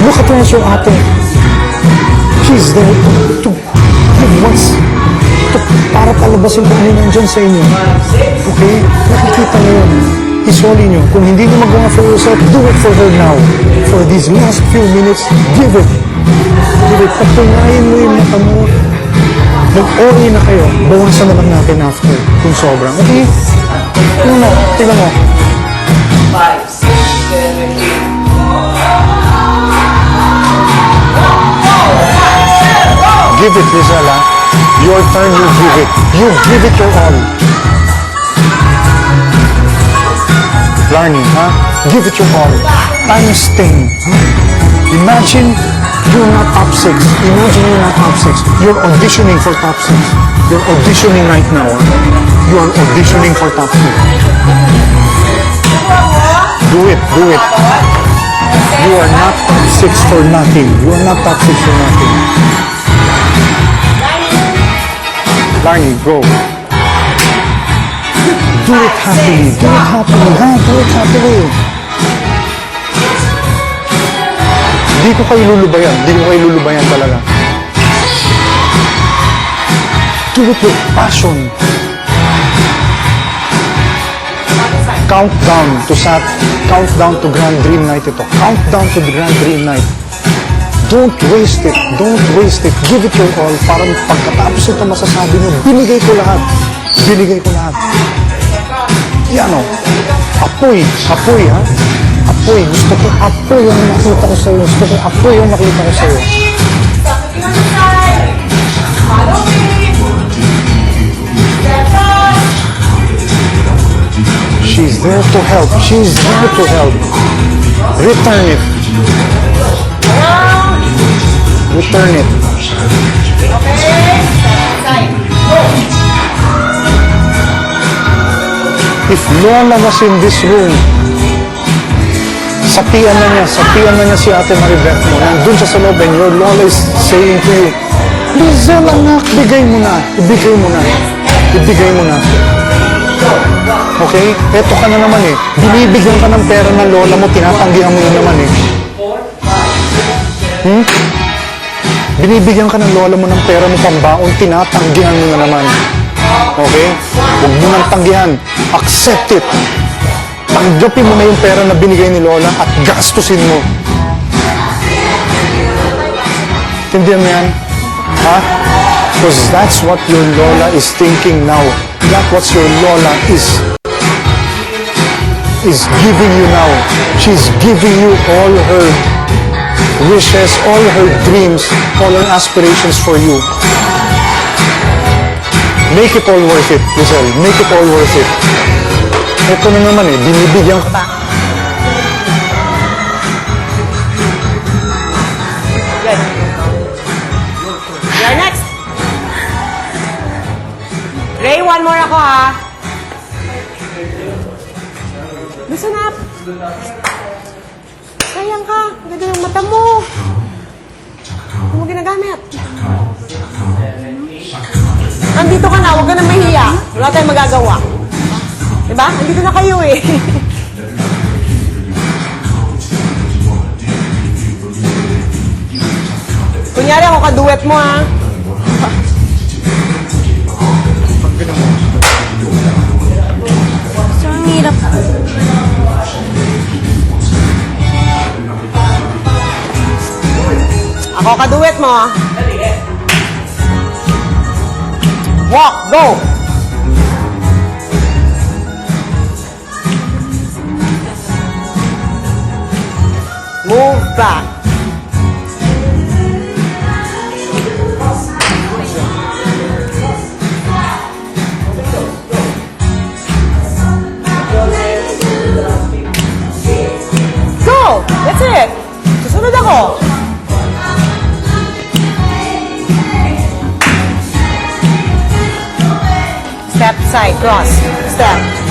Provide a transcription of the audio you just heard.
Look at her as your ate. She's there to give what's para palabasin kung ano nandyan sa inyo. Okay? Nakikita niyo yun. Isoli niyo. Kung hindi niyo magawa for yourself, do it for her now. For these last few minutes, give it. Give it. Patunayin mo yung mata mo. Mag-OA na kayo. Bawasan na lang natin after kung sobrang. Okay? Tingnan mo. Tingnan mo. 5, 6, 7, 8. Give it, Rizala. Your turn, you give it. You give it your all. Larnie, huh? Give it your all. Times 10. Huh? Imagine you're not top 6. Imagine you're not top 6. You're auditioning for top 6. You're auditioning right now. You are auditioning for top 6. Do it, do it. You are not top 6 for nothing. You are not top 6 for nothing. Larnie, go. Do it happily. Do it happily. Ha? Do it happily. Di ko kayo lulubayan. Di ko kayo lulubayan talaga. Do it with passion. Countdown to Grand Dream Night ito. Countdown to the Grand Dream Night. Don't waste it. Don't waste it. Give it your all para pagkatapos ito masasabi nyo, binigay ko lahat. Binigay ko lahat. Yan o. Apoy. Apoy, ha? Apoy. Gusto ko apoy yung nakita ko sa'yo. Gusto ko apoy yung nakita ko sa'yo. She's there to help. She's there to help. Return it. Return it. If Lola was in this room, sapian na niya si Ate Maribeth mo. Nandun siya sa loob and your Lola is saying to you, Lizelle, anak, ibigay mo na. Ibigay mo na. Ibigay mo na. Okay? Eto ka na naman eh. Binibigyan ka ng pera ng Lola mo, tinatanggihan mo na naman eh. Binibigyan ka ng Lola mo ng pera mo pambaon, tinatanggihan mo na naman. Okay? Huwag mo nang tanggihan. Accept it. Tanggapin mo na yung pera na binigay ni Lola at gastusin mo. Tindihan mo yan? Ha? Because that's what your Lola is thinking now. That's what your Lola is giving you now. She's giving you all her wishes, all her dreams, all her aspirations for you. Make it all worth it, Lizelle. Make it all worth it. Ito na naman eh, binibigyan ka. Good. You're next. Ray, one more ako ha. Listen up. Sayang ka. Ang ganda ng mata mo. Ano mo ginagamit? Andito ka na. Huwag ka na mahiya. Wala tayong magagawa. Diba? Andito na kayo eh. Kunyari ako kaduet mo ha. So, ang hirap. Ako kaduet mo ha. Walk, go! Move back. Go! That's it! Susunod ako. Step side, cross. Step.